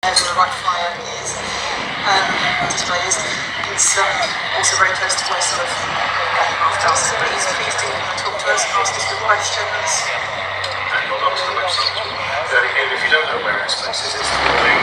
where the right flyer is display is. It's also very close to where sort of aircraft are, so please do talk to us and ask us good questions. And log on to the website. If you don't know where airspace is, it's the building.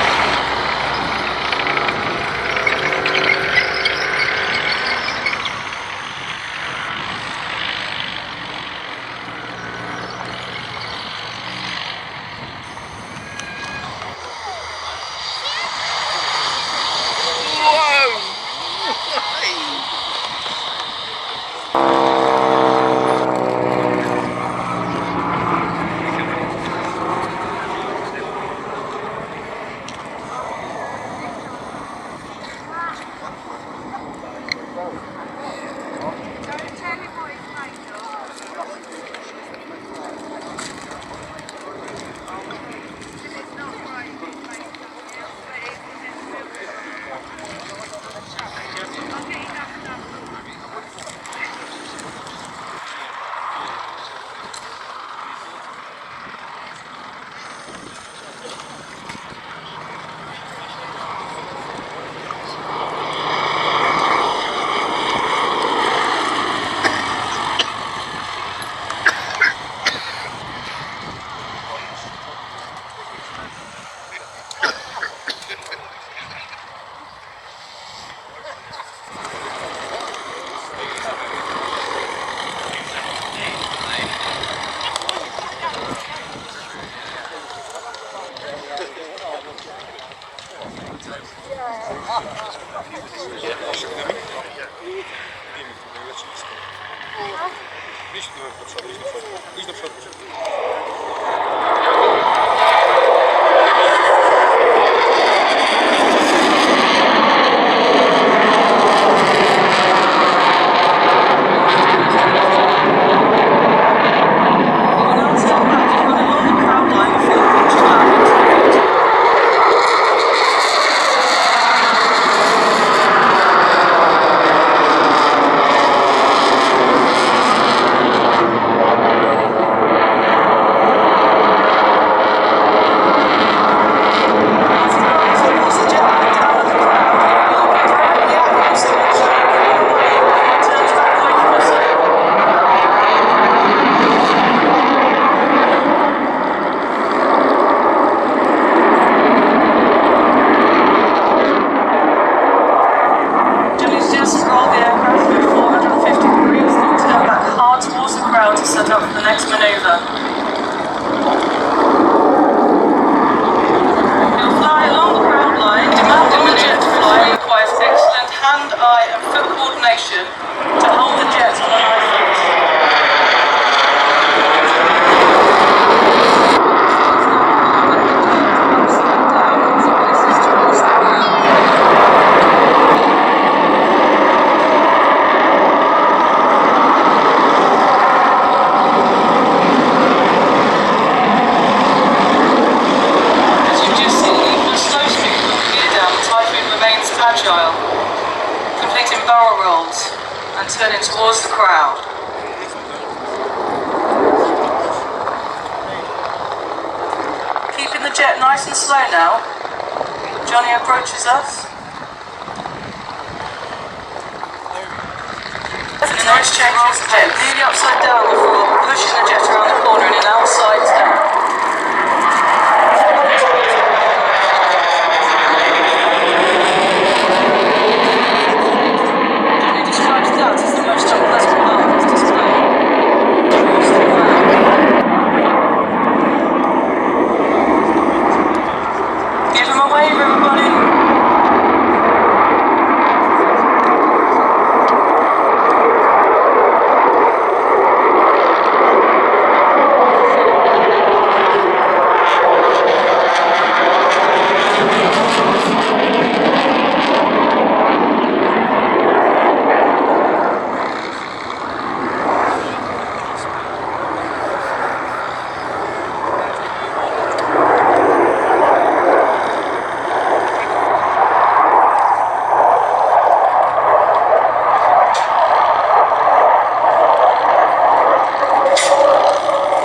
Idź do przodu. Completing barrel rolls and turning towards the crowd. Keeping the jet nice and slow now. Johnny approaches us. And the noise changes the jet nearly upside down before pushing the jet around the corner in an outside down.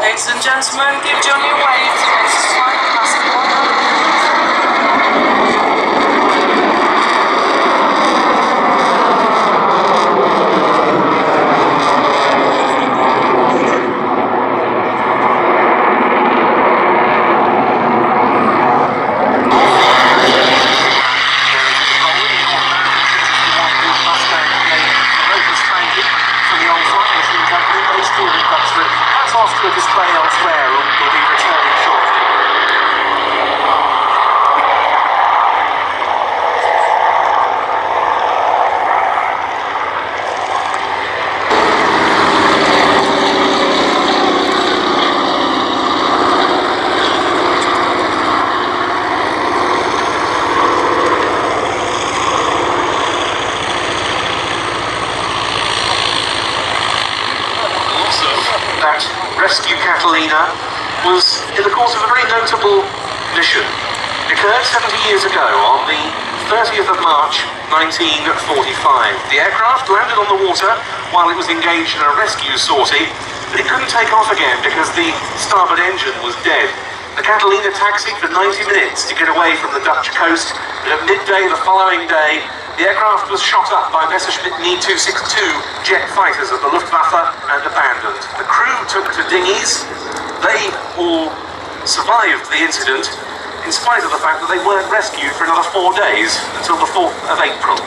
Ladies and gentlemen, give Johnny a wave to make his final pass at 100. rescue Catalina was in the course of a very notable mission. It occurred 70 years ago on the 30th of March 1945. The aircraft landed on the water while it was engaged in a rescue sortie, but it couldn't take off again because the starboard engine was dead. The Catalina taxied for 90 minutes to get away from the Dutch coast, and at midday the following day, the aircraft was shot up by Messerschmitt Me 262 jet fighters of the Luftwaffe and abandoned. The crew took to dinghies. They all survived the incident, in spite of the fact that they weren't rescued for another 4 days until the 4th of April.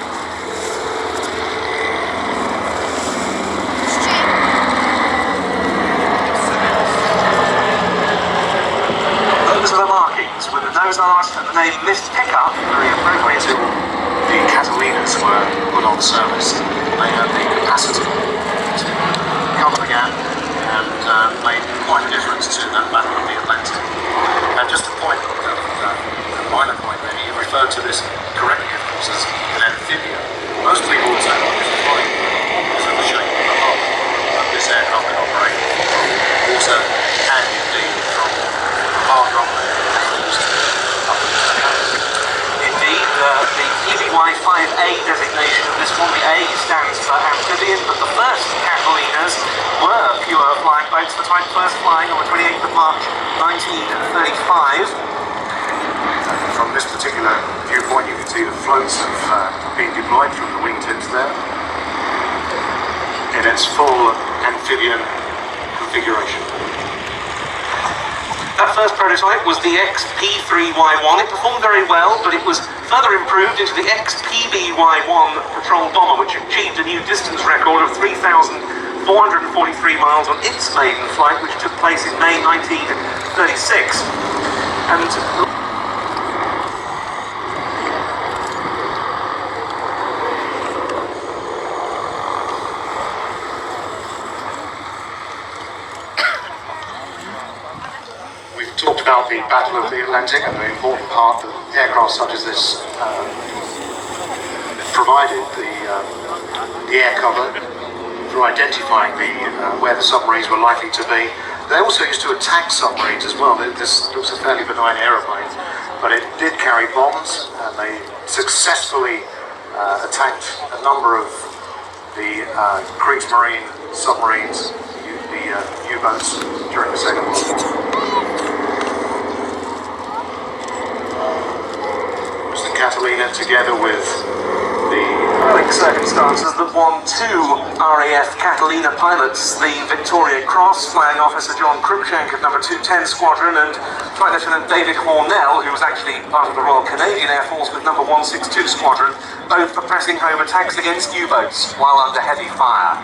Those are the markings with the nose art and the name Lift Pickup, very appropriate to the Catalinas were put on service. They had the capacity to cover the gap and made quite a difference to that Battle of the Atlantic. And just a point, a minor point maybe, you referred to this correctly, of course, as an amphibian. Most people would say, well, this is flying because of the shape of the hull. This aircraft can operate from water and indeed from hard runway up to the coast. Indeed, the PBY-5A designation of this one, the A stands for amphibian, but the first Catalinas were pure flying boats, the first flying on the 28th of March 1935. From this particular viewpoint, you can see the floats have been deployed from the wingtips there in its full amphibian configuration. That first prototype was the XP3Y1. It performed very well, but it was further improved into the XPBY1 patrol bomber, which achieved a new distance record of 3,443 miles on its maiden flight, which took place in May 1936. And talked about the Battle of the Atlantic and the important part that aircraft such as this provided the air cover for identifying where the submarines were likely to be. They also used to attack submarines as well. This looks a fairly benign aeroplane, but it did carry bombs, and they successfully attacked a number of the Kriegsmarine submarines, the U-boats, during the Second World War. Catalina, together with the circumstances that won 2 RAF Catalina pilots, the Victoria Cross, Flying Officer John Cruikshank of number 210 Squadron, and Flight Lieutenant David Hornell, who was actually part of the Royal Canadian Air Force with number 162 Squadron, both for pressing home attacks against U-boats while under heavy fire.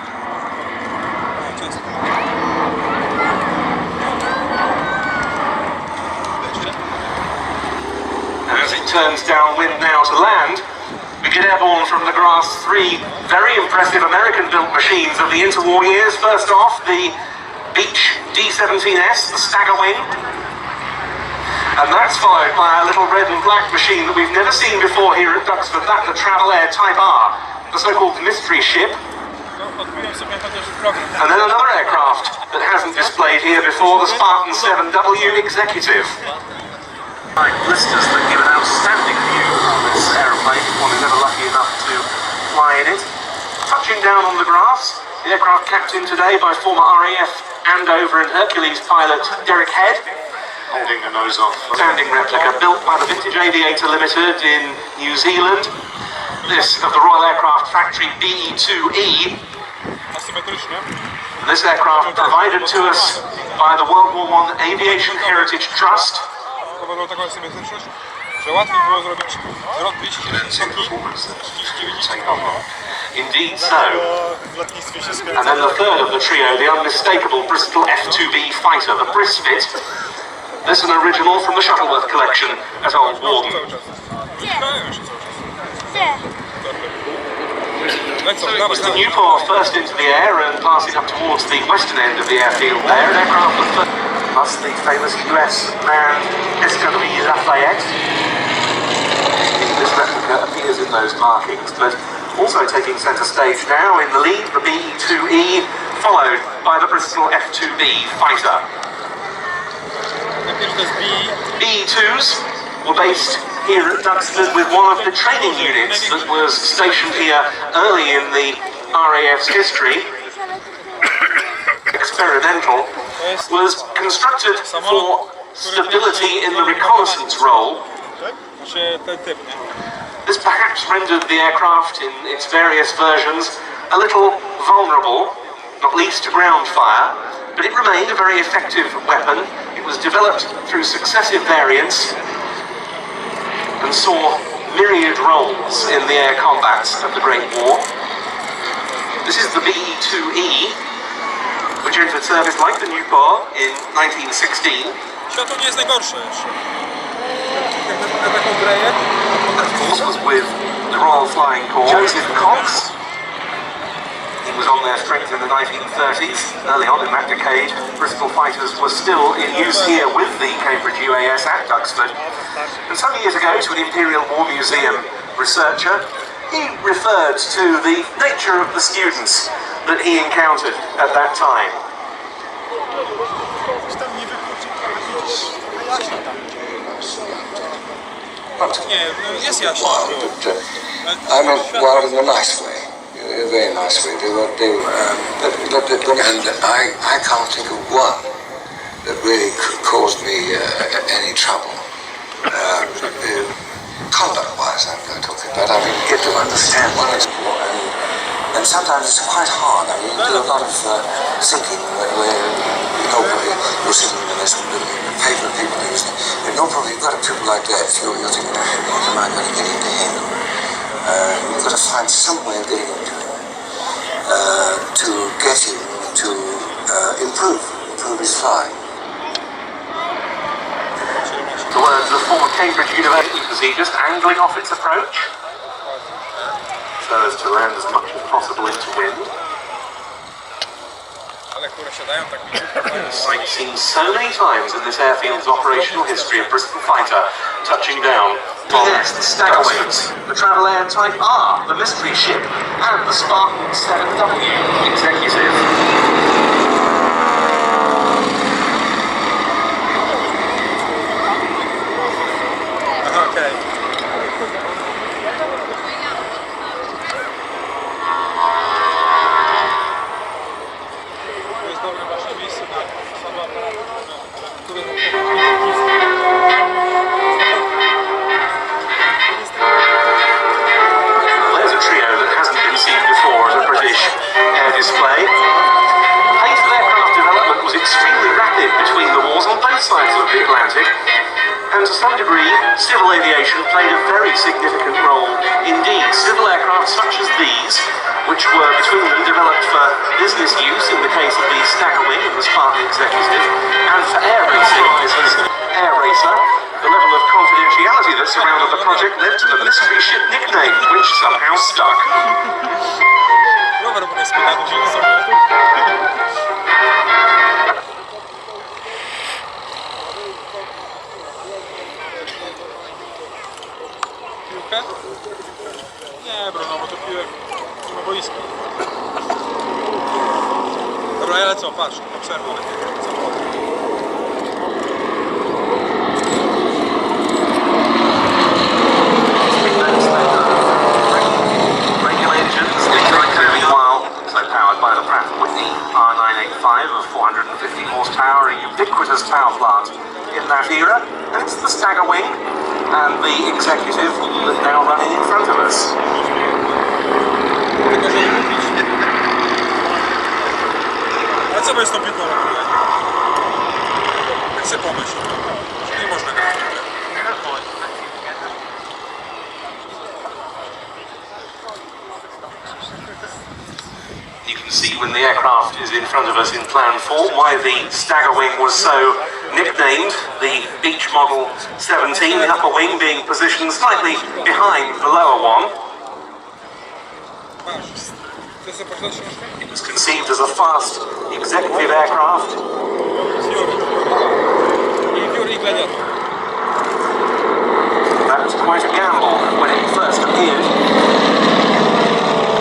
As it turns downwind now to land, we get airborne from the grass 3 very impressive American-built machines of the interwar years. First off, the Beech D-17S, the Staggerwing. And that's followed by a little red and black machine that we've never seen before here at Duxford, that the Travel Air Type R, the so-called mystery ship. And then another aircraft that hasn't displayed here before, the Spartan 7W Executive. Blisters that give an outstanding view of this aeroplane if one is ever lucky enough to fly in it. Touching down on the grass, the aircraft captained today by former RAF Andover and Hercules pilot Derek Head. Holding the nose off. Standing replica built by the Vintage Aviator Limited in New Zealand. This of the Royal Aircraft Factory BE-2E. This aircraft provided to us by the World War I Aviation Heritage Trust. Indeed so. And then the third of the trio, the unmistakable Bristol F-2B fighter, the Brisfit. This an original from the Shuttleworth collection at Old Warden. It was the Newport first into the air and passing up towards the western end of the airfield there, an aircraft plus the famous US manned Escadrille Lafayette. This replica appears in those markings, but also taking centre stage now in the lead, the BE-2E, followed by the Bristol F-2B fighter. BE-2s were based here at Duxford with one of the training units that was stationed here early in the RAF's history. Experimental, was constructed for stability in the reconnaissance role. This perhaps rendered the aircraft in its various versions a little vulnerable, not least to ground fire, but it remained a very effective weapon. It was developed through successive variants and saw myriad roles in the air combats of the Great War. This is the BE-2E, which entered service like the Newport in 1916. Światło nie jest najgorsze jeszcze. Of course, was with the Royal Flying Corps. Joseph Cox. He was on their strength in the 1930s. Early on in that decade, Bristol fighters were still in use here with the Cambridge UAS at Duxford. And some years ago, to an Imperial War Museum researcher, he referred to the nature of the students that he encountered at that time. Nie, no jest jaśno. I mean, wild in a nice way, a very nice way. And I can't think of one that really caused me any trouble. Conduct-wise, I'm talking about. I mean, get to understand what it's for, and sometimes it's quite hard. I mean, you do a lot of thinking where you know you're sitting in the mess and looking at the paper and people are using it. You know, probably you've got a people like that. You're thinking, what am I going to get into him? You've got to find some way of getting into him to get him to improve his flying. The words of former Cambridge University, you can see just angling off its approach so as to land as much as possible into wind. Sight seen so many times in this airfield's operational history of Bristol fighter touching down. Yes, the Staggerwings, the Travel Air Type R, the mystery ship, and the Spartan 7W executive. Sides of the Atlantic, and to some degree, civil aviation played a very significant role. Indeed, civil aircraft such as these, which were between them developed for business use in the case of the Staggerwing and the Spartan Executive, and for air racing as Air Racer, the level of confidentiality that surrounded the project led to the mystery ship nickname, which somehow stuck. Nie, Bruno, bo to piłek na boisku. Dobra, ale co, patrz, obserwuj. Of 450 horsepower, a ubiquitous power plant in that era, and it's the Staggerwing and the Executive that now running in front of us. Ale co by z tą piłką robił? Jak sobie pomyśl, że nie można grać. You can see when the aircraft is in front of us in plan form why the Staggerwing was so nicknamed. The Beach Model 17, the upper wing being positioned slightly behind the lower one. It was conceived as a fast executive aircraft. That was quite a gamble when it first appeared.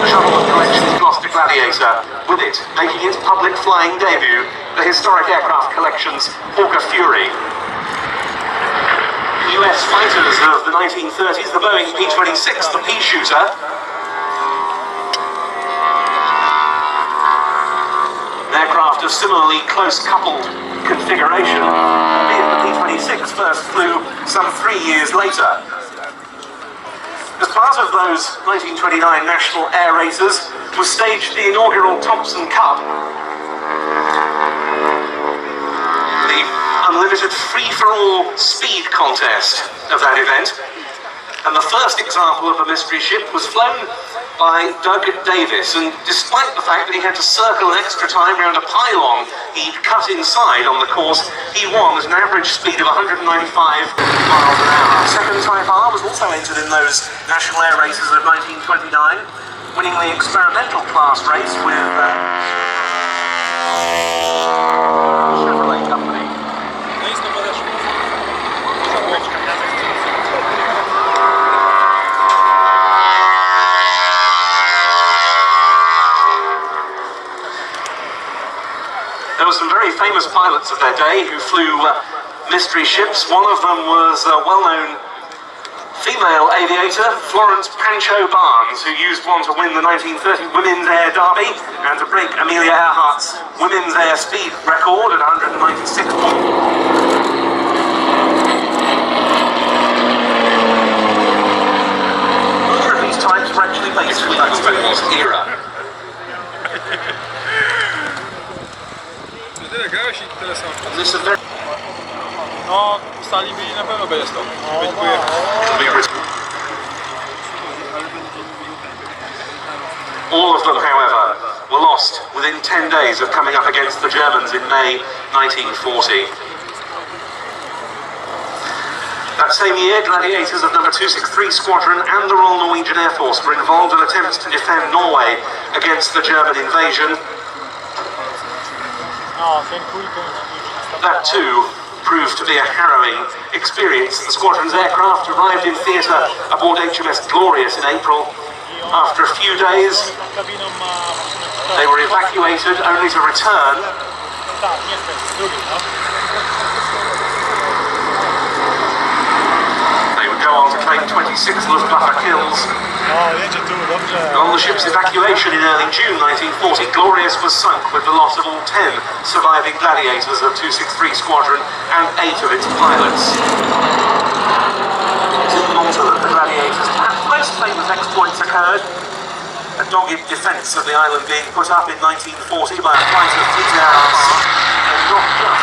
The shuttle of collections Gloucester Gladiator with it it, making its public flying debut, the Historic Aircraft Collection's Hawker Fury. US fighters of the 1930s, the Boeing P-26, the pea shooter. An aircraft of similarly close-coupled configuration, albeit the P-26 first flew some 3 years later. As part of those 1929 National Air Races was staged the inaugural Thompson Cup, the unlimited free-for-all speed contest of that event. And the first example of a mystery ship was flown by Doug Davis, and despite the fact that he had to circle an extra time around a pylon he'd cut inside on the course, he won at an average speed of 195 miles an hour. Second Type R was also entered in those National Air Races of 1929, winning the experimental class race with Chevrolet Company. No nic nie podeszło. There were some very famous pilots of their day who flew mystery ships. One of them was a well-known female aviator, Florence Pancho Barnes, who used one to win the 1930 Women's Air Derby and to break Amelia Earhart's Women's Air Speed record at 196 miles. Neither of these types were actually based in the Duxford era. Tyle grałeś i tyle samo. This is very No, w sali byli na pewno będzie to. Będzie pojechał. All of them, however, were lost within 10 days of coming up against the Germans in May 1940. That same year, gladiators of number 263 Squadron and the Royal Norwegian Air Force were involved in attempts to defend Norway against the German invasion. That too proved to be a harrowing experience. The squadron's aircraft arrived in theatre aboard HMS Glorious in April. After a few days, they were evacuated only to return. They would go on to claim 26 Luftwaffe kills. On the ship's evacuation in early June 1940, Glorious was sunk with the loss of all 10 surviving gladiators of 263 Squadron and 8 of its pilots. It was in Malta that the gladiators' perhaps most famous exploits occurred. A dogged defence of the island being put up in 1940 by a flight of Fleet Air and not just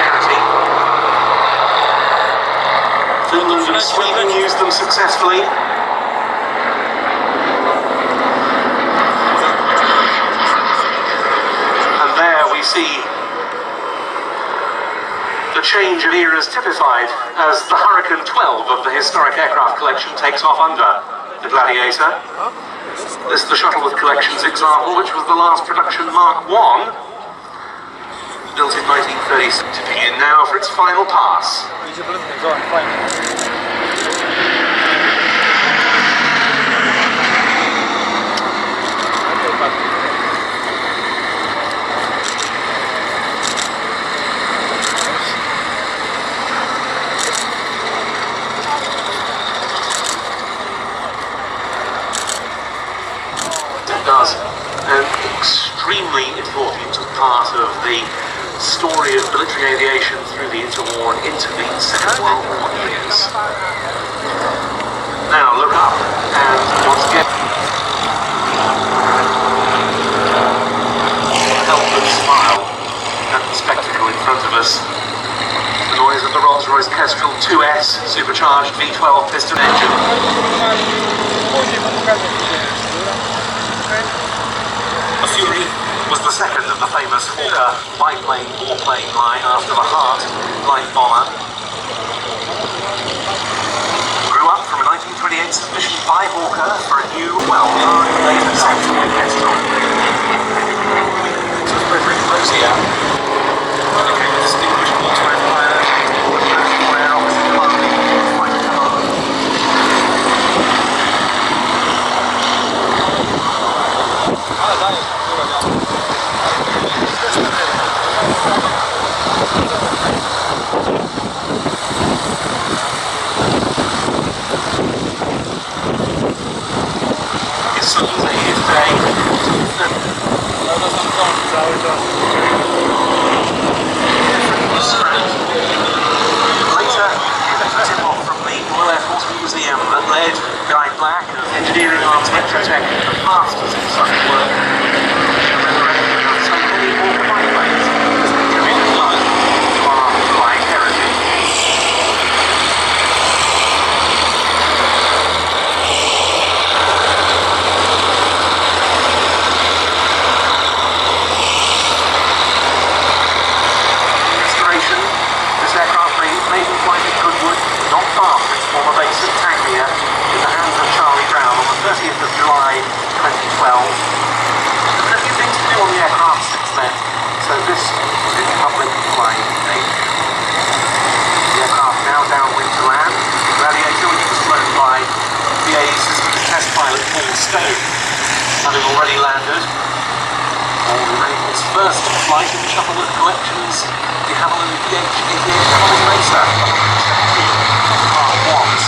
charity. Finland and Sweden used them successfully. And there we see the change of eras typified as the Hurricane 12 of the Historic Aircraft Collection takes off under the Gladiator. This is the Shuttleworth Collection's example, which was the last production Mark I, built in 1936, to begin now for its final pass. It does an extremely important part of the story of military aviation through the interwar and into the Second World War years. Now look up and once again help and smile at the spectacle in front of us. The noise of the Rolls-Royce Kestrel 2S supercharged V12 piston engine. The Fury was the second of the famous Hawker biplane warplane line after the Hart light bomber. Grew up from a 1928 submission by Hawker for a new, later sector with Kestrel. It was Frederick Rosier, who became a distinguished wartime pilot, where opposite commanding fighter commander. yards retrotech the masters in such work, and then the rest of so many more biplanes. Coming to life to our flying heritage. Restoration. This aircraft made maiden flight at Goodwood, not far from its former base at Tangmere, in the hands of Charlie Brown on the 30th of July 2012. There's been a few things to do on the aircraft since then, so this is its public flying date. The aircraft now downwind to land, Gladiator, which was flown by BAE Systems test pilot Paul Stone, having already landed. Will make its first flight in Shuttleworth Collections, the Havilland PH-88 College Racer, 117 Part 1s.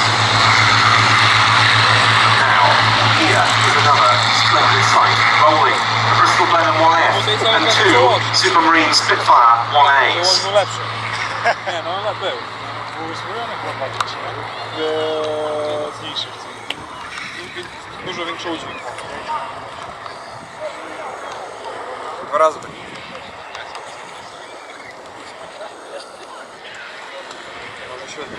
Now, here is another splendid sight, rolling the Bristol Blenheim 1F and two Supermarine Spitfire 1As. Było lepsze. Nie, no ale był. Był uzbrojony chyba zmniejszy. Dużo większy udźwięk. 2 razy tak. Może świetnie.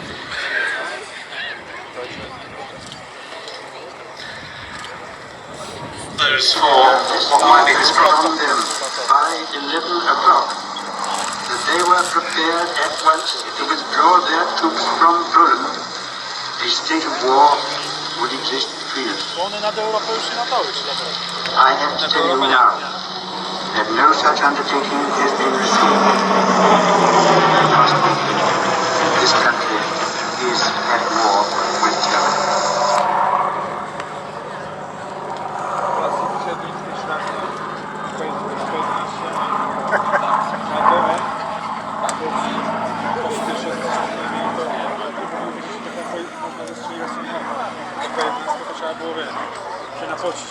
Those for what might be described By 11 o'clock, they were prepared at once to withdraw their troops from Poland. A state of war would exist between us. One nad Europą już nie latały, czy latały? I have to tell you now that no such undertaking has been received. Because this country is at war with Germany. Trzeba było się napocić.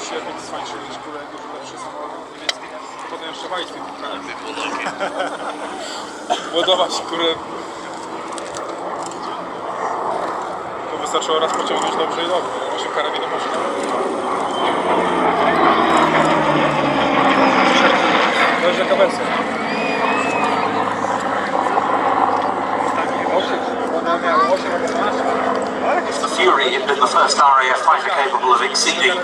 Się być smańczyli, że były dużo lepsze samoloty niemieckie. Potem jeszcze walić tym bukanem. Ładować, które... To wystarczyło raz pociągnąć dobrze i dobrze. Właśnie karabiny można. To jest jaka wersja. If the Fury had been the first RAF fighter capable of exceeding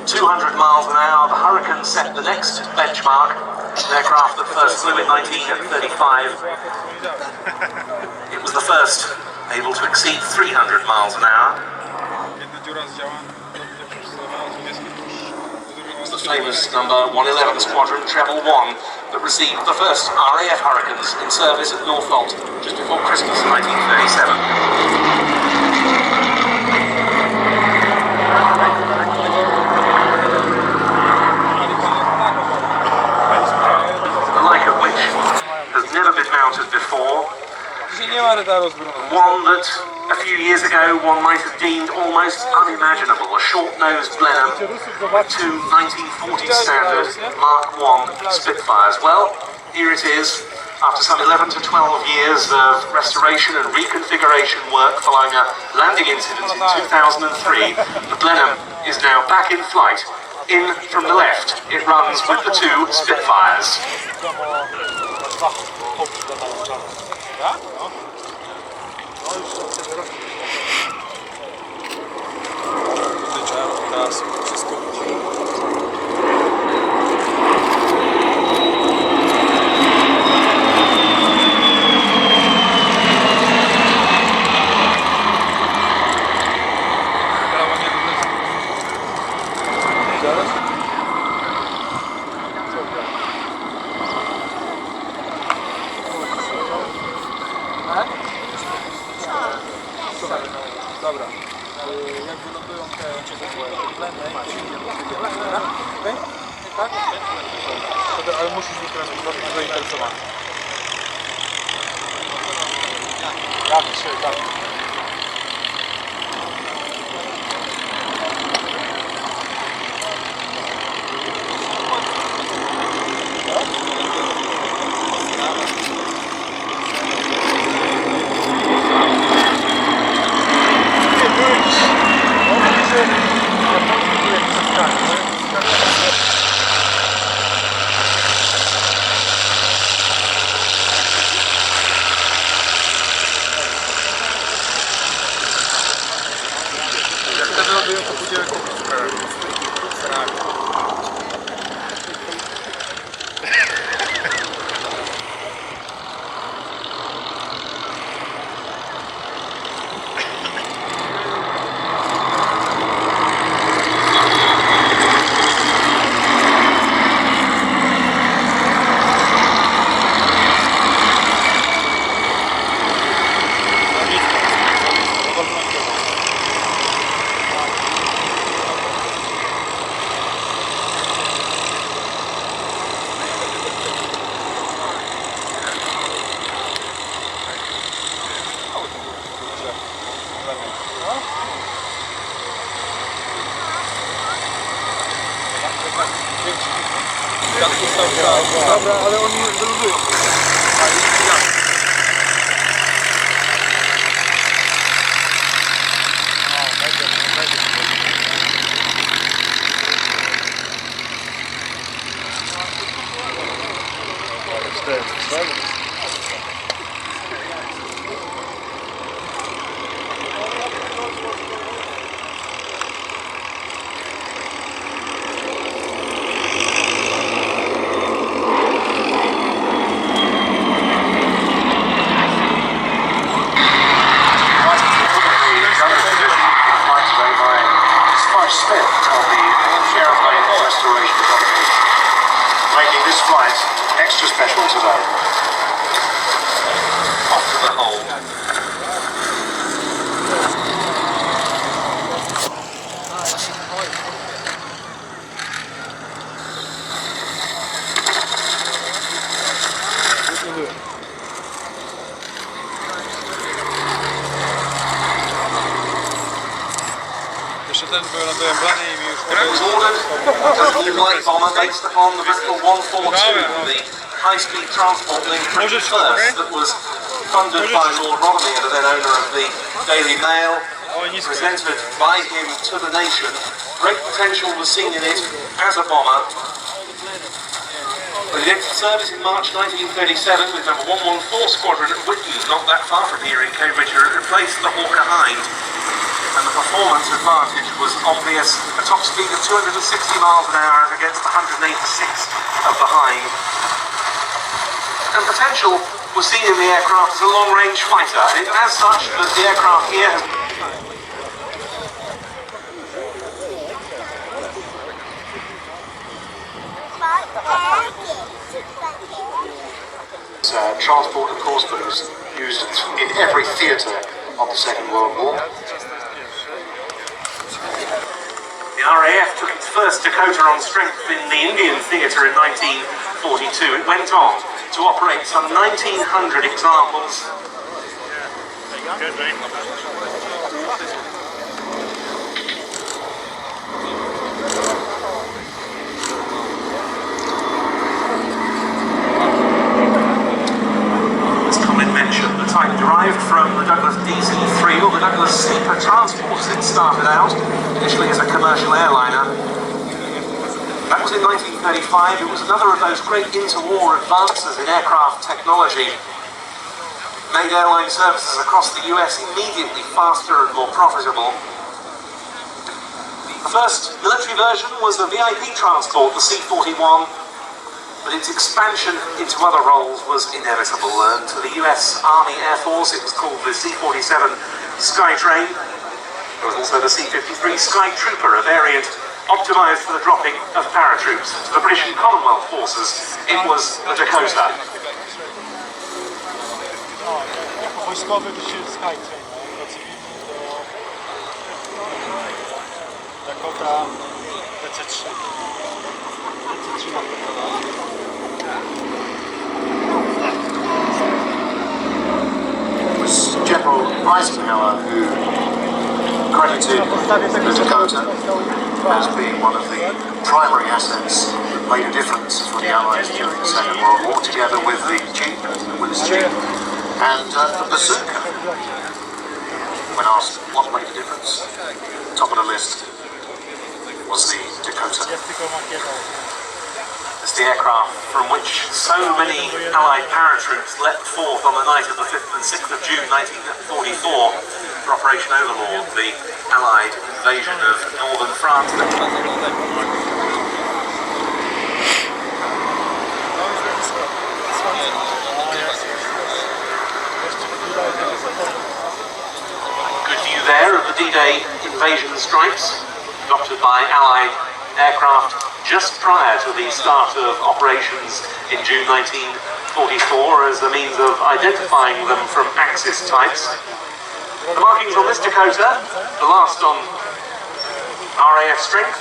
200 miles an hour, the Hurricane set the next benchmark. An aircraft that first flew in 1935. It was the first able to exceed 300 miles an hour. It was the famous number 111 Squadron Treble 1 that received the first RAF Hurricanes in service at Norfolk just before Christmas 1937. Never been mounted before. One that a few years ago one might have deemed almost unimaginable, a short-nosed Blenheim with two 1940 standard Mark I Spitfires. Well, here it is. After some 11 to 12 years of restoration and reconfiguration work following a landing incident in 2003, the Blenheim is now back in flight. In from the left, it runs with the two Spitfires. Dobra, jak wylądują te tak? Ale musisz być teraz zainteresowany. Ja myślę, tak. Dobra, ale oni wyluzują. Making this flight extra special today. Off to the hole. Jeszcze ten wylądowałem branie i mi już Was ordered as a new light bomber based upon the Vessel 142, the high-speed transport link first that was funded by Lord Rothermere, the then owner of the Daily Mail, presented by him to the nation. Great potential was seen in it as a bomber. But it entered service in March 1937 with number 114 Squadron at Whitton, not that far from here in Cambridgeshire. It replaced the Hawker Hind, and the performance advantage was obvious. A top speed of 260 miles an hour against 186 of the Hind. And potential was seen in the aircraft as a long-range fighter. And as such, the aircraft here has transport, of course, but it was used in every theatre of the Second World War. The RAF took its first Dakota on strength in the Indian theatre in 1942. It went on to operate some 1,900 examples. The type derived from the Douglas DC-3 or the Douglas Sleeper transports. It started out initially as a commercial airliner. That was in 1935. It was another of those great interwar advances in aircraft technology. Made airline services across the US immediately faster and more profitable. The first military version was the VIP transport, the C-41. But its expansion into other roles was inevitable. And to the US Army Air Force, it was called the C-47 Skytrain. There was also the C-53 Sky Trooper, a variant optimised for the dropping of paratroops. To the British and Commonwealth forces, it was the Dakota. Wojskowy to się Skytrain, a cywilny to Dakota DC-3. DC-3 na pewno. It was General Eisenhower who credited the Dakota as being one of the primary assets that made a difference for the Allies during the Second World War, together with the Jeep, the Willis Jeep, and the bazooka. When asked what made a difference, top of the list was the Dakota. It's the aircraft from which so many Allied paratroops leapt forth on the night of the 5th and 6th of June 1944 for Operation Overlord, the Allied invasion of northern France. Good view there of the D-Day invasion stripes, adopted by Allied aircraft just prior to the start of operations in June 1944 as a means of identifying them from Axis types. The markings on this Dakota, the last on RAF strength,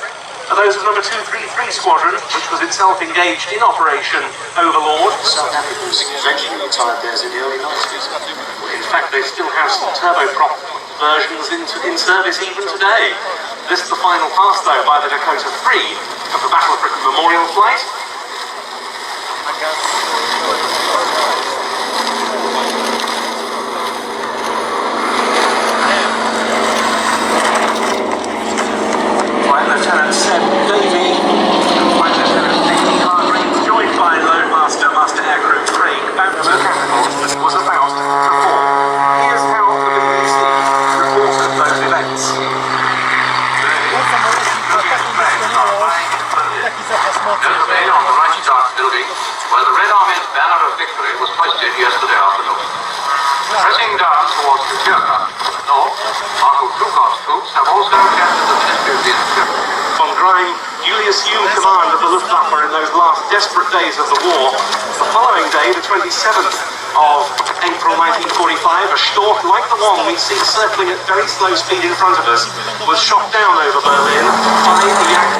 are those of number 233 Squadron, which was itself engaged in Operation Overlord. South Africans eventually retired theirs in the early 90s. In fact, they still have some turboprop versions in service even today. This is the final pass, though, by the Dakota 3 of the Battle of Britain Memorial Flight. Flight Lieutenant Seb Davey and Flight Lieutenant Nicky Hargreaves, joined by Loadmaster Master Aircrew Craig Bannerman, was about to perform. Here's how the BBC reported those events. Yesterday on the Rising Stars building, where the Red Army's banner of victory was hoisted yesterday afternoon. Pressing down towards Duxford, north, Marshal Dukhov's troops have also captured the Ministry of the Interior. Von Greim, Julius assumed command of the Luftwaffe in those last desperate days of the war. The following day, the 27th of April 1945, a Storch like the one we see circling at very slow speed in front of us was shot down over Berlin by the Yak.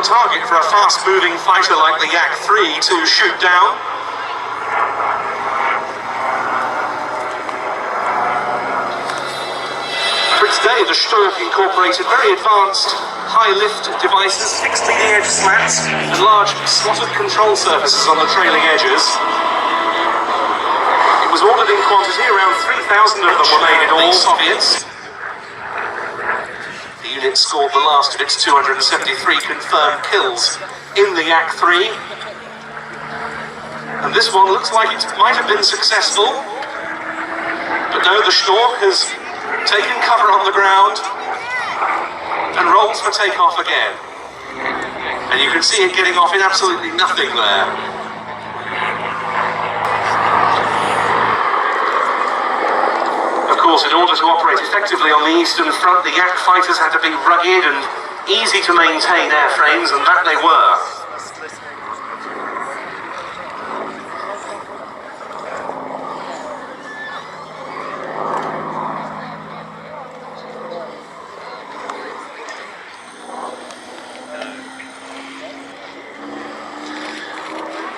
Target for a fast-moving fighter like the Yak-3 to shoot down. For its day, the Storch incorporated very advanced high-lift devices, fixed leading-edge slats, and large slotted control surfaces on the trailing edges. It was ordered in quantity, around 3,000 of them were made in all Soviets. The unit scored the last of its 273 confirmed kills in the Yak-3. And this one looks like it might have been successful. But no, the Storch has taken cover on the ground and rolls for takeoff again. And you can see it getting off in absolutely nothing there. Of course, in order to operate effectively on the Eastern Front, the Yak fighters had to be rugged and easy to maintain airframes, and that they were.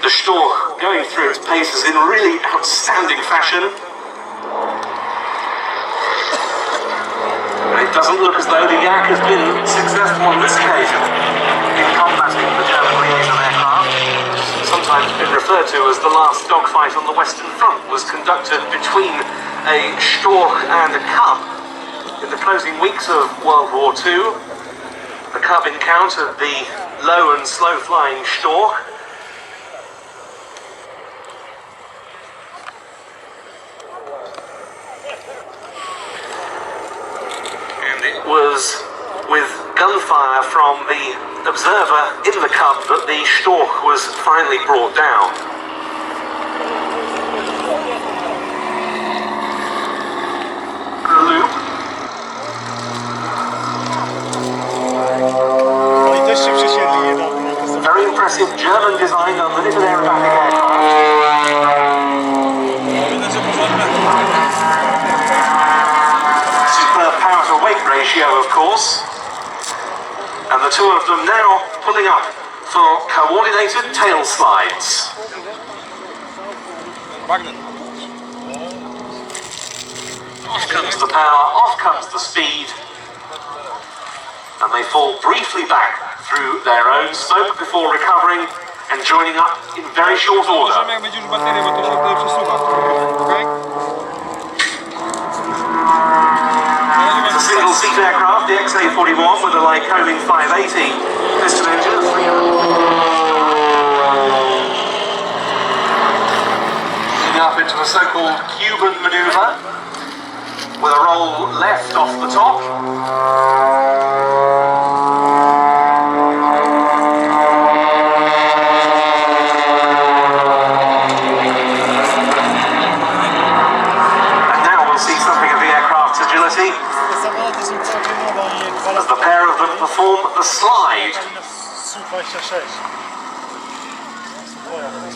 The Storch going through its paces in really outstanding fashion. It doesn't look as though the Yak has been successful on this occasion in combating the German liaison aircraft. Sometimes been referred to as the last dogfight on the Western Front was conducted between a Storch and a Cub in the closing weeks of World War II. The Cub encountered the low and slow-flying Storch. Was with gunfire from the observer in the Cub that the Storch was finally brought down. A loop. Very impressive German designed unlimited aerobatic aircraft. Weight ratio, of course, and the two of them now pulling up for coordinated tail slides. Off comes the power, off comes the speed, and they fall briefly back through their own smoke before recovering and joining up in very short order. It's a single-seat aircraft, the XA-41 with a Lycoming 580 piston engine. of a so-called Cuban maneuver with a roll left off the top. And now we'll see something of the aircraft's agility as the pair of them perform the slide.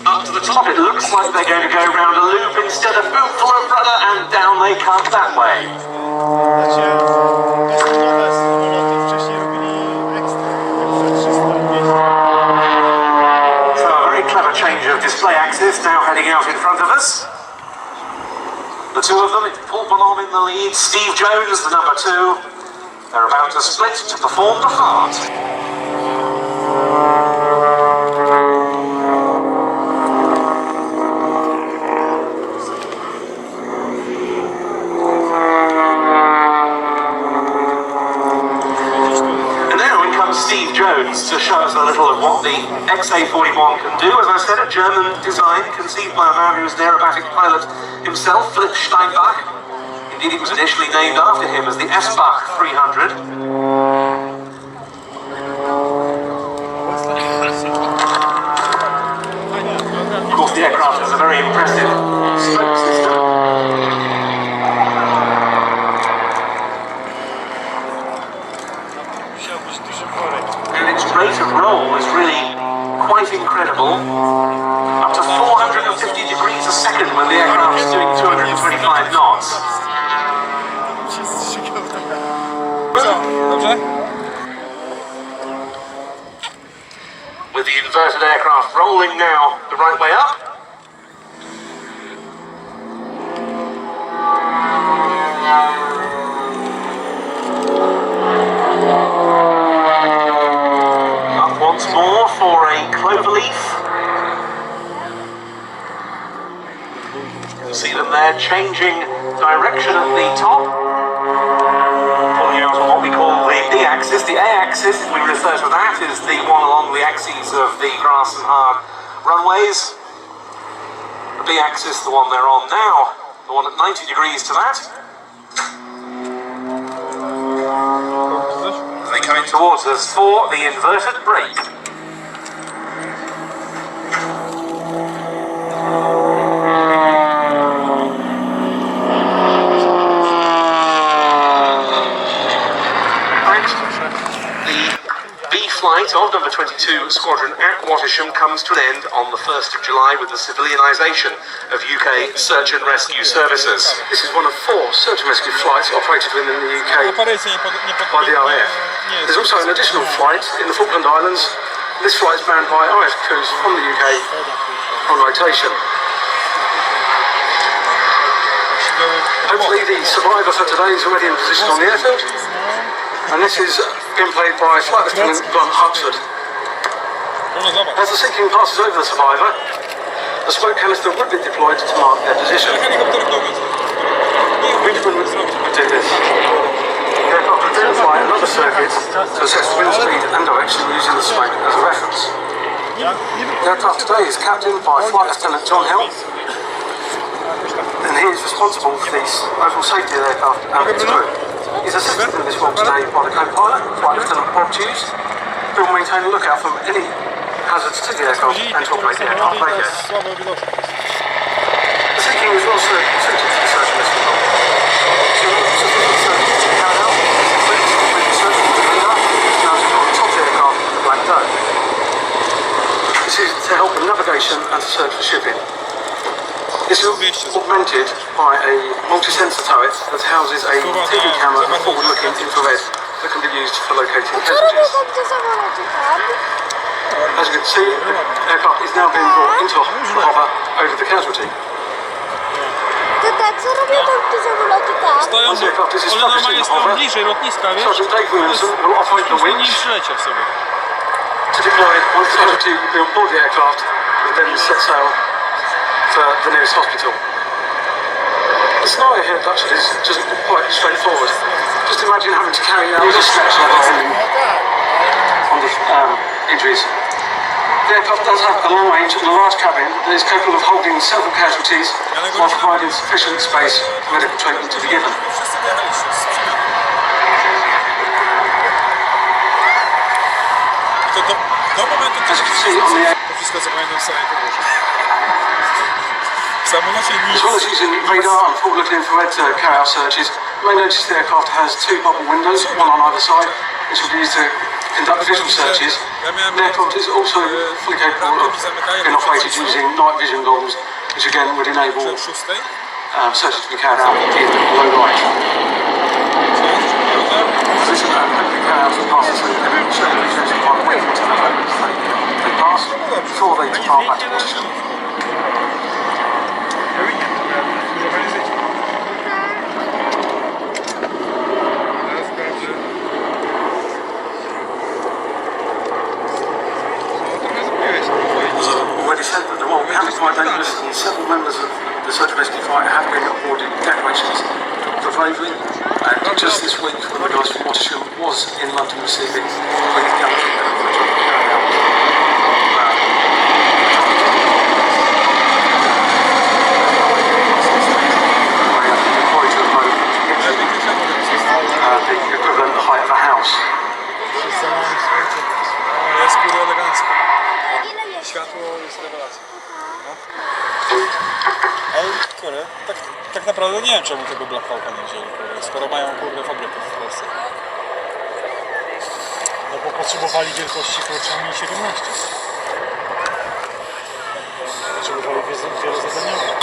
Up to the top, it looks like they're going to go round a loop instead of boom full of rudder, and down they come that way. So a very clever change of display axis now heading out in front of us. The two of them, it's Paul Bonhomme in the lead, Steve Jones, the number 2. They're about to split to perform the heart. Steve Jones to show us a little of what the XA-41 can do. As I said, a German design conceived by a man who was an aerobatic pilot himself, Philipp Steinbach. Indeed, it was initially named after him as the Esbach 300. Of course, the aircraft has a very impressive spoke system. Rate of roll is really quite incredible. Up to 450 degrees a second when the aircraft is doing 225 knots. With the inverted aircraft rolling now the right way up. Once more for a cloverleaf. You see them there changing direction at the top. Pulling out on what we call the D-axis. The A-axis, we refer to that, is the one along the axes of the grass and hard runways. The B-axis, the one they're on now, the one at 90 degrees to that. Coming towards us for the inverted brake. Flight of number 22 Squadron at Wattisham comes to an end on the 1st of July with the civilianisation of UK search and rescue services. This is one of 4 search and rescue flights operated within the UK by the RAF. There's also an additional flight in the Falkland Islands. This flight is manned by RAF crews from the UK on rotation. Hopefully the survivor for today is already in position on the airfield. And this is being played by Flight Lieutenant Duxford. As the sinking passes over the survivor, the smoke canister would be deployed to mark their position. Which one would do this? The aircraft would then fly another circuit to assess wind speed and direction using the smoke as a reference. The aircraft today is captained by Flight Lieutenant John Hill, and he is responsible for the overall safety of the aircraft and its crew. He's assisted in this role today by the co-pilot, Flight Lieutenant Bob Hughes, who will maintain a lookout from any hazards to the aircraft and to operate the aircraft radio. The sinking is also suited to the search and rescue role. So in order to the search to be carried out, the fleet will be searching the radar mounted on the top of the aircraft with the black dome. This is to help in navigation and to search for shipping. This is augmented by a multi-sensor turret that houses a TV camera and forward-looking infrared that can be used for locating casualties. As you can see, the aircraft is now being brought into the hover over the casualty. Once the aircraft is established in the hover, Sergeant Dave Williamson will operate the winch to deploy once the casualty will be on board the aircraft and then set sail for the nearest hospital. The scenario here at Duxford is just quite straightforward. Just imagine having to carry out a stretch on the injuries. The aircraft does have a long range and a large cabin that is capable of holding several casualties while providing sufficient space for medical treatment to be given. Wszyscy wyjechaliście z sprzętu. I to do momentu, As you can see on the to wszystko co pamiętam w samej podróży. W samolocie nic. As well as using radar and forward-looking infrared to carry out searches, you may notice the aircraft has two bubble windows, one on either side, which will be used to conduct visual searches. The aircraft is also fully capable of being operated using night vision goggles, which again would enable O 6. searches to be carried out in low light. This can be carried out as passes through the circular sensing by waiting to the moment they pass before they depart back to position. Already said that the Royal Mechanics quite dangerous and several members of the search and rescue fighter have been awarded decorations for bravery. And just this week, one of the guys from Watersham was in London receiving the gallantry medal for the job he carried out. Deployed to a boat the equivalent height of a house. Jest kurde elegancko. Światło jest rewelacja. No. Ale kurde, tak naprawdę nie wiem czemu tego Black Hawka nie wzięli, kurde, skoro mają kurde fabrykę w Polsce. No bo potrzebowali wielkości kurczę Mi 17. Potrzebowali wielozadaniowe.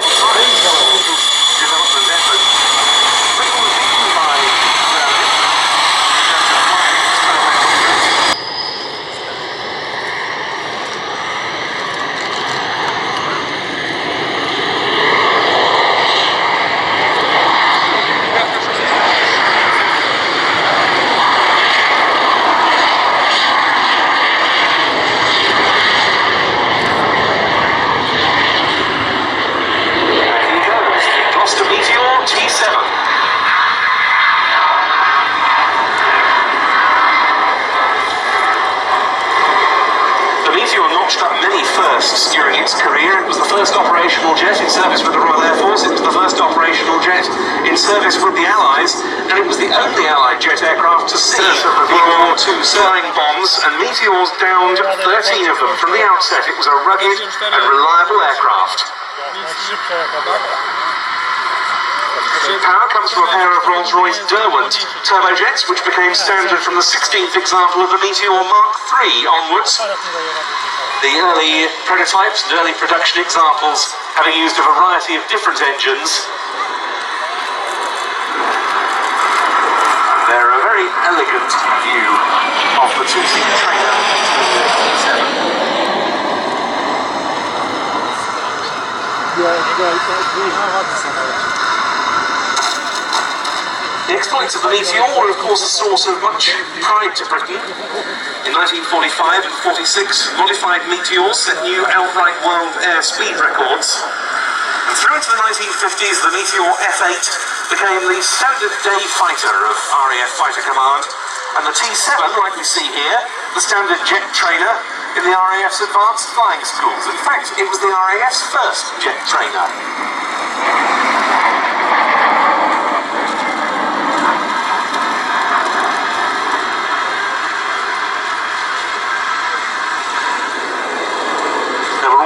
During its career, it was the first operational jet in service with the Royal Air Force, it was the first operational jet in service with the Allies, and it was the only Allied jet aircraft to see World War II flying bombs, and Meteors downed 13 of them from the outset. It was a rugged and reliable aircraft. Power comes from a pair of Rolls-Royce Derwent turbojets, which became standard from the 16th example of the Meteor Mark III onwards. The early prototypes and early production examples having used a variety of different engines. They're a very elegant view of the two-seat trainer The exploits of the Meteor were, of course, a source of much pride to Britain. In 1945 and 46, modified Meteors set new outright world air speed records. And through into the 1950s, the Meteor F-8 became the standard day fighter of RAF Fighter Command, and the T-7, like we see here, the standard jet trainer in the RAF's advanced flying schools. In fact, it was the RAF's first jet trainer.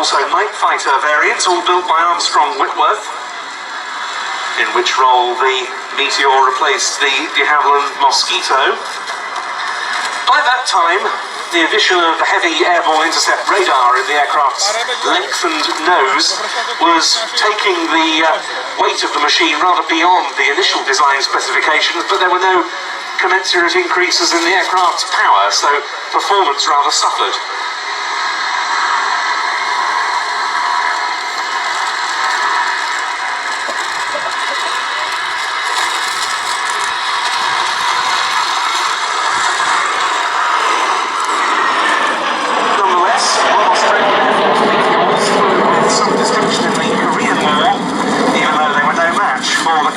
Also night fighter variants, all built by Armstrong Whitworth, in which role the Meteor replaced the de Havilland Mosquito. By that time, the addition of the heavy airborne intercept radar in the aircraft's lengthened nose was taking the weight of the machine rather beyond the initial design specifications, but there were no commensurate increases in the aircraft's power, so performance rather suffered.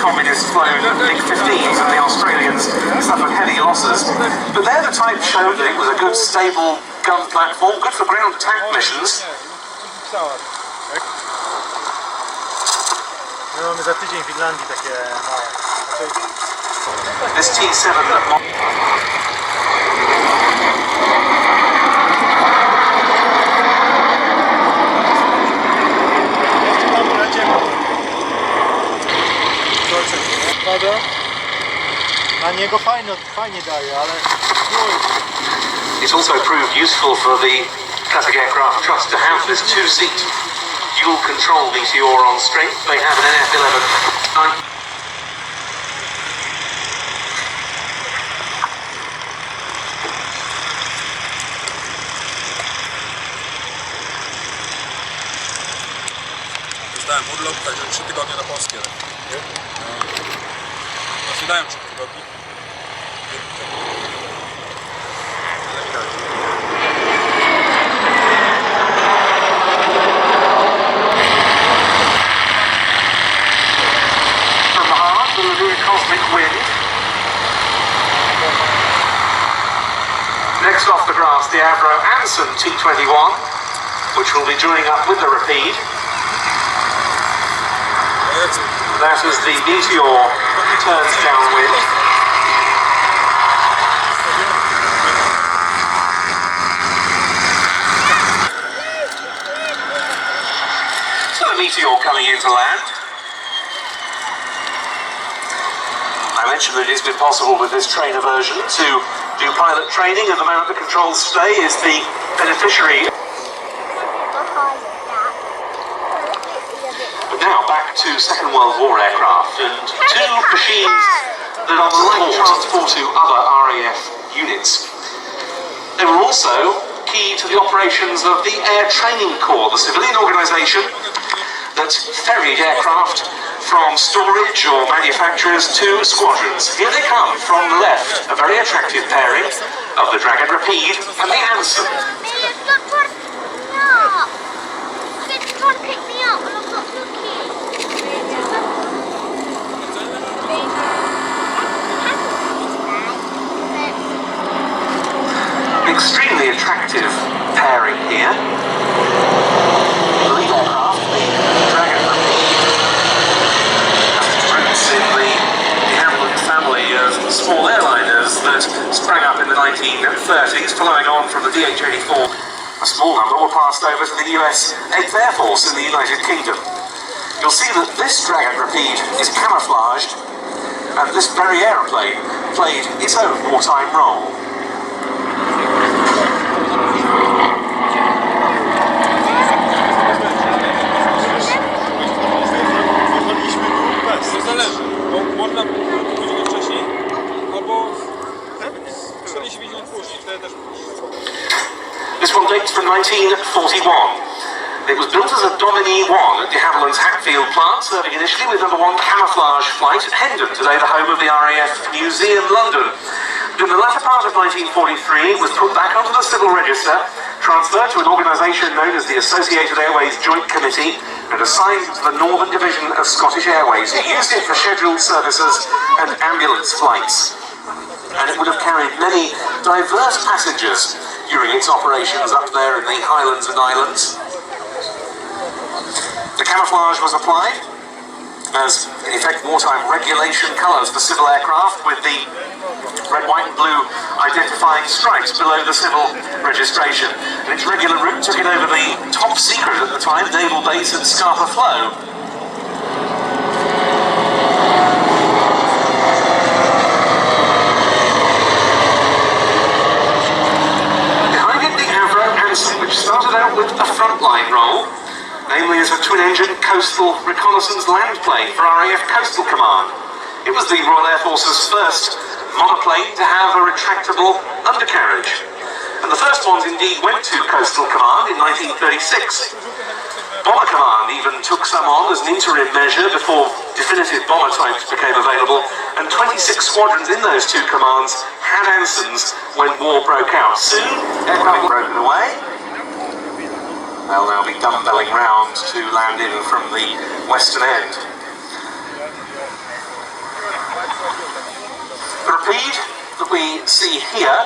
Communist-flown MiG-15s and the Australians suffered heavy losses. But they're the type shown that it was a good, stable gun platform, good for ground attack missions. My mamy za tydzień w Finlandii takie małe. This T7 Na niego fajnie daje, ale... It's also proved useful for the classic aircraft trust to have this two-seat dual control meteor on strength. They have an NF-11. Dostałem urlop, także 3 tygodnie na polskie. Znaczy dają 3 tygodni. Ale widać. From the heart, the Lagoon Cosmic Wind. Next off the grass, the Avro Anson T21, which will be joining up with the Rapide. That as the Meteor turns downwind. So the Meteor coming into land. I mentioned that it's been possible with this trainer version to do pilot training. At the moment the controls stay is the beneficiary. But now back to Second World War aircraft and two machines that are light transport to other RAF units. They were also key to the operations of the Air Training Corps, the civilian organisation that ferried aircraft from storage or manufacturers to squadrons. Here they come from the left, a very attractive pairing of the Dragon Rapide and the Anson. Extremely attractive pairing here. The lead aircraft, the Dragon Rapide, has its roots in the Hamlin family of small airliners that sprang up in the 1930s, following on from the DH-84. A small number were passed over to the US 8th Air Force in the United Kingdom. You'll see that this Dragon Rapide is camouflaged, and this very aeroplane played its own wartime role. Zależy, bo można widzieć wcześniej, albo chcieli się widzieć później, wtedy też. This one dates from 1941. It was built as a Domini 1 at de Havilland's Hatfield plant, serving initially with number 1 camouflage flight at Hendon, today the home of the RAF Museum London. But in the latter part of 1943, it was put back onto the civil register, transferred to an organisation known as the Associated Airways Joint Committee, and assigned to the Northern Division of Scottish Airways, who used it for scheduled services and ambulance flights. And it would have carried many diverse passengers during its operations up there in the Highlands and Islands. The camouflage was applied as, in effect, wartime regulation colours for civil aircraft, with the red, white and blue identifying stripes below the civil registration. And its regular route took it over the top secret at the time naval base at Scapa Flow. Behind it, the Avro Anson, which started out with a frontline role, namely as a twin-engine coastal reconnaissance land plane for RAF Coastal Command. It was the Royal Air Force's first monoplane to have a retractable undercarriage. And the first ones indeed went to Coastal Command in 1936. Bomber Command even took some on as an interim measure before definitive bomber types became available, and 26 squadrons in those two commands had Ansons when war broke out. Soon, aircraft were broken away. They'll now be dumbbelling round to land in from the western end. The Rapide that we see here,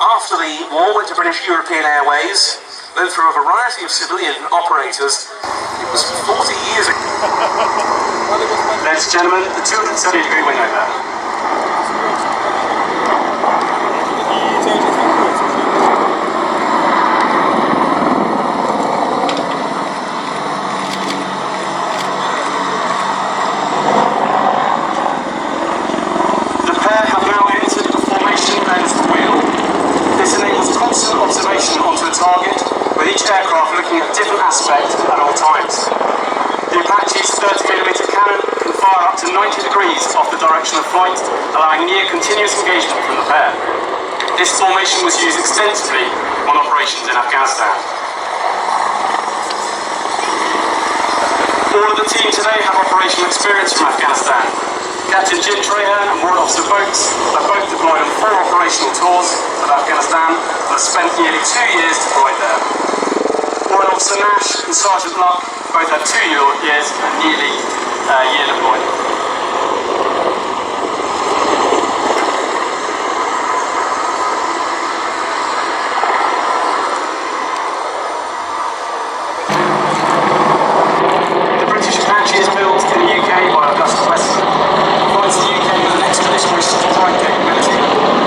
after the war, went to British European Airways, then through a variety of civilian operators. It was 40 years ago. Ladies and gentlemen, the 270-degree window there. The pair have now entered the formation known as the wheel. This enables constant observation onto a target, with each aircraft looking at a different aspect at all times. The Apache's 30mm cannon can fire up to 90 degrees off the direction of flight, allowing near continuous engagement from the pair. This formation was used extensively on operations in Afghanistan. All of the team today have operational experience from Afghanistan. Captain Jim Trahan and Warrant Officer Boats are both deployed on 4 operational tours of Afghanistan and have spent nearly 2 years deployed there. Warrant Officer Nash and Sergeant Luck both had 2 years and nearly a year deployed. The British Apache is built in the UK by Duxford. Provides the UK with an expeditionary strike capability,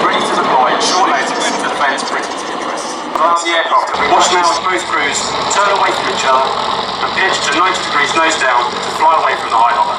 ready to deploy at short notice to defend British interests. Allows the aircraft to be watched now as both crews turn away from each other and pitch to 90 degrees nose down to fly away from the high hover.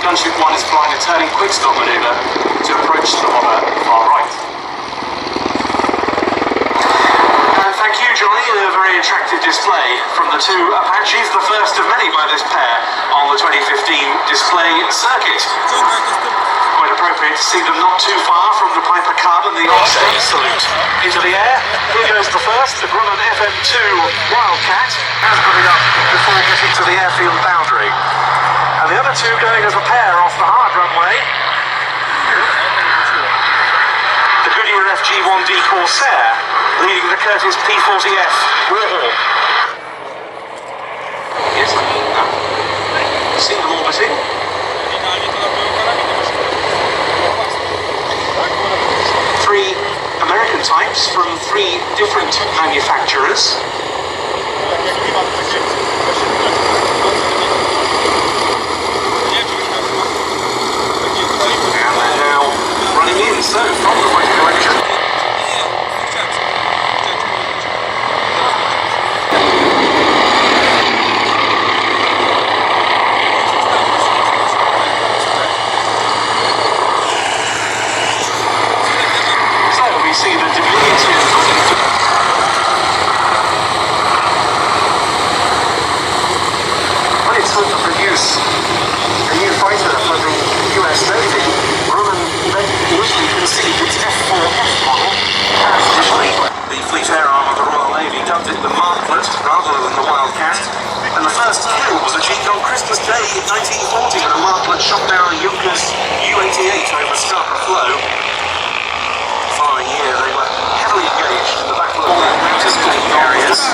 Gunship 1 is flying a turning quick-stop manoeuvre to approach the hover far right. And thank you, Johnny, a very attractive display from the 2 Apaches, the first of many by this pair on the 2015 display circuit. Quite appropriate to see them not too far from the Piper Cub and the Oxford salute. Into the air, here goes the first, the Grumman FM2 Wildcat, has put it up before getting to the airfield boundary. And the other 2 going as a pair off the hard runway. The Goodyear FG-1D Corsair leading the Curtiss P-40F Warhawk. Yes, I mean, single orbiting. 3 American types from 3 different manufacturers. So, from the white collection. So, we see the diminutive. When it's time to produce a new fighter for the US Navy, initially conceived its F4F model as initially the Fleet Air Arm of the Royal Navy dubbed it the Martlet rather than the Wildcat, and the first kill was achieved on Christmas Day in 1940 when a Martlet shot down a Junkers U-88 over Scapa Flow. The following year they were heavily engaged in the Battle of the areas.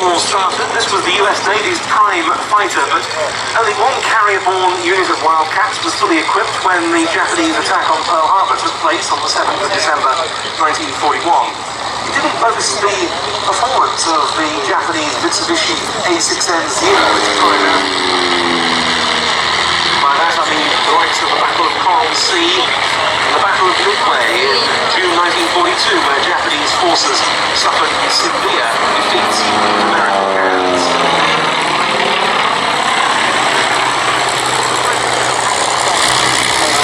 War started. This was the US Navy's prime fighter, but only 1 carrier-borne unit of Wildcats was fully equipped when the Japanese attack on Pearl Harbor took place on the 7th of December 1941. It didn't boast the performance of the Japanese Mitsubishi A6N0 destroyer. By that I mean the likes of the Battle of Coral Sea and the Battle of Midway. forces suffered severe defeats at American hands.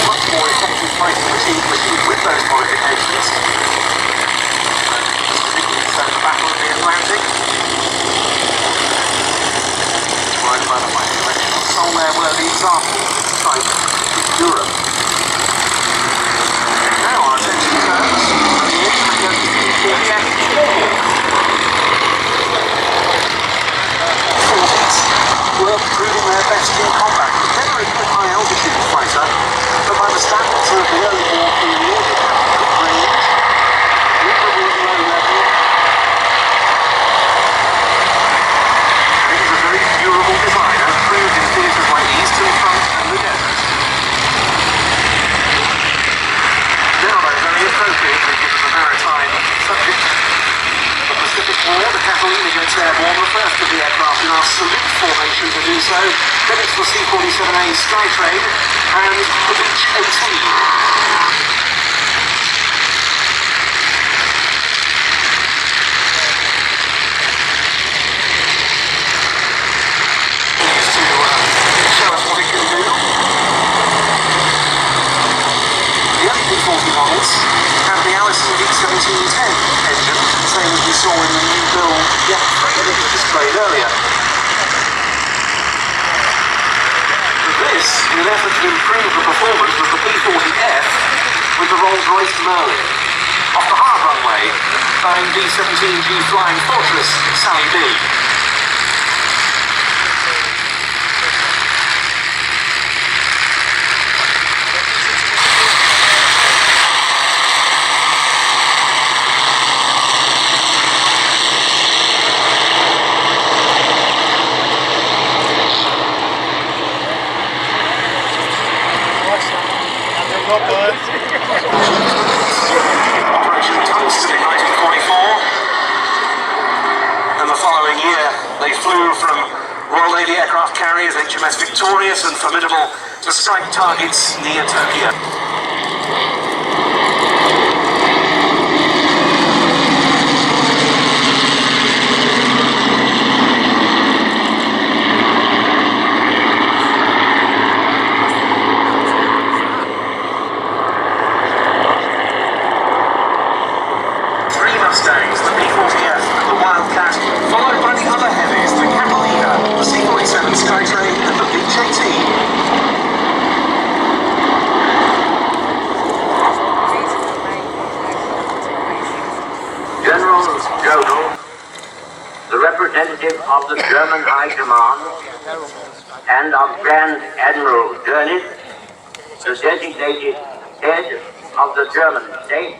Much more effective fighting machine with those modifications. Particularly so the Battle of the Atlantic. Right by the fighting direction of somewhere where the example type is Europe. Now our attention turns to the intricate P-40F P-40s were proving their best in combat. Never a good high altitude fighter, but by the standards of the early war period, it had good range, reasonably low level, and it is a very durable design, as proved in theatres like the Eastern Front and the desert. Now, though, very appropriately given the maritime subject, the Pacific War, the Catalina gets airborne, the first of the aircraft in our salute formation to do so. Then it's the C-47A Skytrade and the Beach 18. Show us what it can do. The other P-40 models have the Allison D-1710 engine, same as we saw in the new build F3 that was displayed earlier. This, in an effort to improve the performance, was the P-40F with the Rolls-Royce Merlin. Off the hard runway, Boeing D-17G Flying Fortress Sally B. Operation Duxford in 1944, and the following year they flew from Royal Navy aircraft carriers HMS Victorious and Formidable to strike targets near Tokyo. Mustangs, the P-40F, the Wildcat, followed by the other heavies, the Catalina, the C-47 Skytrade and the Beach 18. General Jodl, the representative of the German High Command, and of Grand Admiral Dönitz, the designated head of the German state,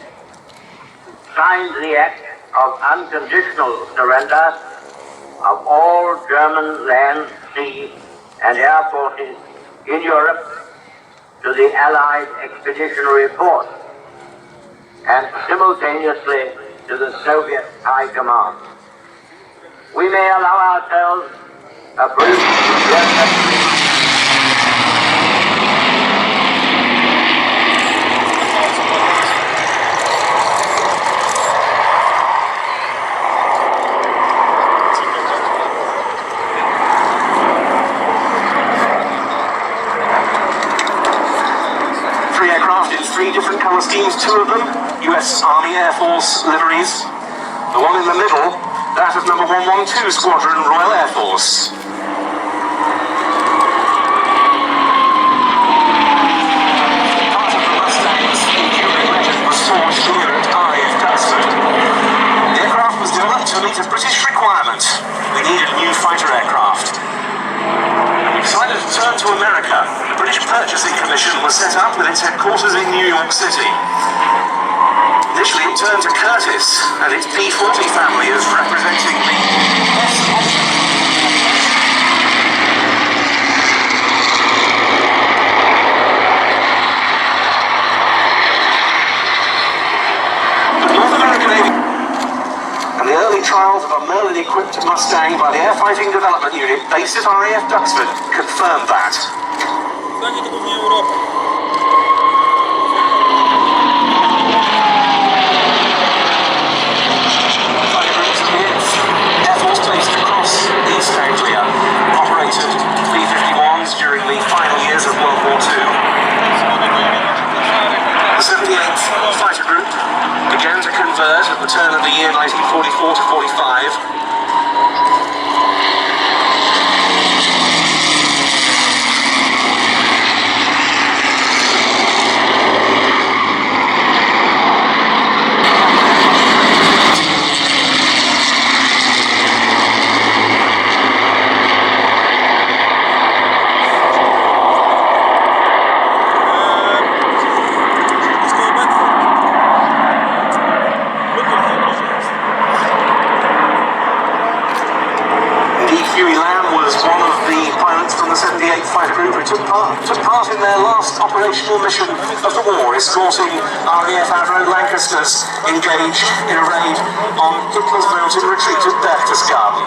signed the act of unconditional surrender of all German land, sea, and air forces in Europe to the Allied Expeditionary Force, and simultaneously to the Soviet High Command. We may allow ourselves a brief three different colour schemes, two of them US Army Air Force liveries. The one in the middle, that of number 112 Squadron, Royal Air Force. Part of the Mustang's enduring legend was forged here at RAF Duxford. The aircraft was developed to meet a British requirement. We needed a new fighter aircraft. We decided to turn to America. The British Purchasing Commission was set up with its headquarters in New York City. Initially it turned to Curtiss and its P-40 family as representing the best option. The North American Navy and the early trials of a Merlin-equipped Mustang by the Air Fighting Development Unit based at RAF Duxford confirmed that. Zdanie to głównie Europa. fighter group began to convert at the turn of the year 1944 to 45. Took part in their last operational mission of the war, escorting RAF Avro Lancasters engaged in a raid on Hitler's mountain retreat at Berchtesgaden.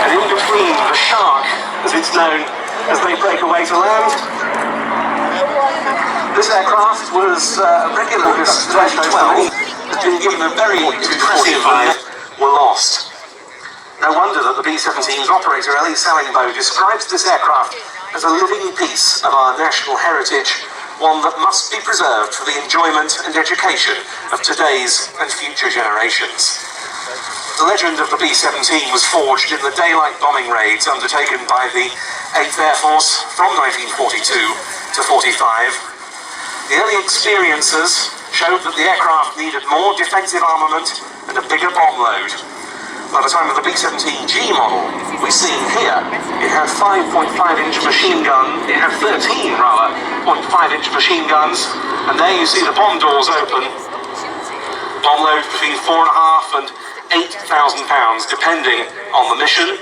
And in between the Shark, as it's known, as they break away to land, this aircraft was regular this 2012 has been given a very impressive were lost. No wonder that the B-17's operator Ellie Salingbow describes this aircraft as a living piece of our national heritage, one that must be preserved for the enjoyment and education of today's and future generations. The legend of the B-17 was forged in the daylight bombing raids undertaken by the 8th Air Force from 1942 to 45. The early experiences showed that the aircraft needed more defensive armament and a bigger bomb load. By the time of the B-17G model we've seen here, it had 5.5-inch machine gun, it had 13 rather, 0.5-inch machine guns, and there you see the bomb doors open. Bomb load between 4.5 and 8,000 pounds, depending on the mission.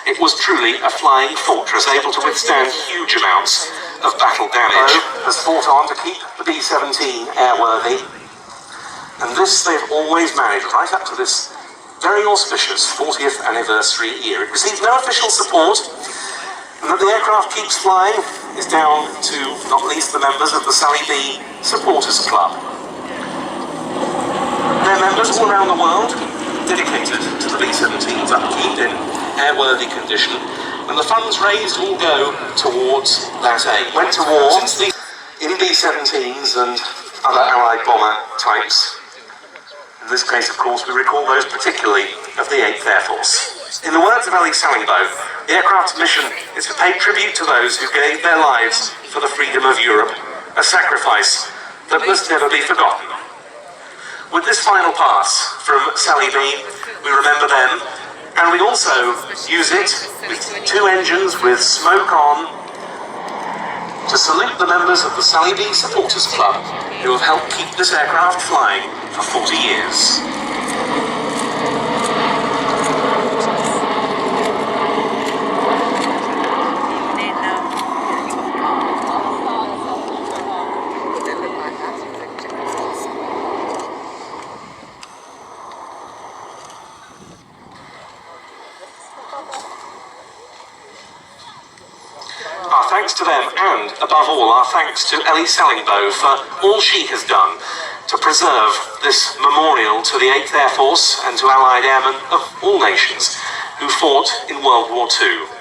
It was truly a flying fortress, able to withstand huge amounts of battle damage. Has fought on to keep the B-17 airworthy, and this they've always managed right up to this very auspicious 40th anniversary year. It receives no official support, and that the aircraft keeps flying is down to not least the members of the Sally B Supporters Club. They're members all around the world, dedicated to the B-17's upkeep in airworthy condition, and the funds raised will go towards that aim. Went to war in B-17s and other Allied bomber types. In this case, of course, we recall those particularly of the 8th Air Force. In the words of Ellie Salingbow, the aircraft's mission is to pay tribute to those who gave their lives for the freedom of Europe, a sacrifice that must never be forgotten. With this final pass from Sally B, we remember them, and we also use it with 2 engines with smoke on to salute the members of the Sally B Supporters Club who have helped keep this aircraft flying for 40 years. Our thanks to them, and above all our thanks to Ellie Salingbow for all she has done to preserve this memorial to the 8th Air Force and to Allied airmen of all nations who fought in World War II.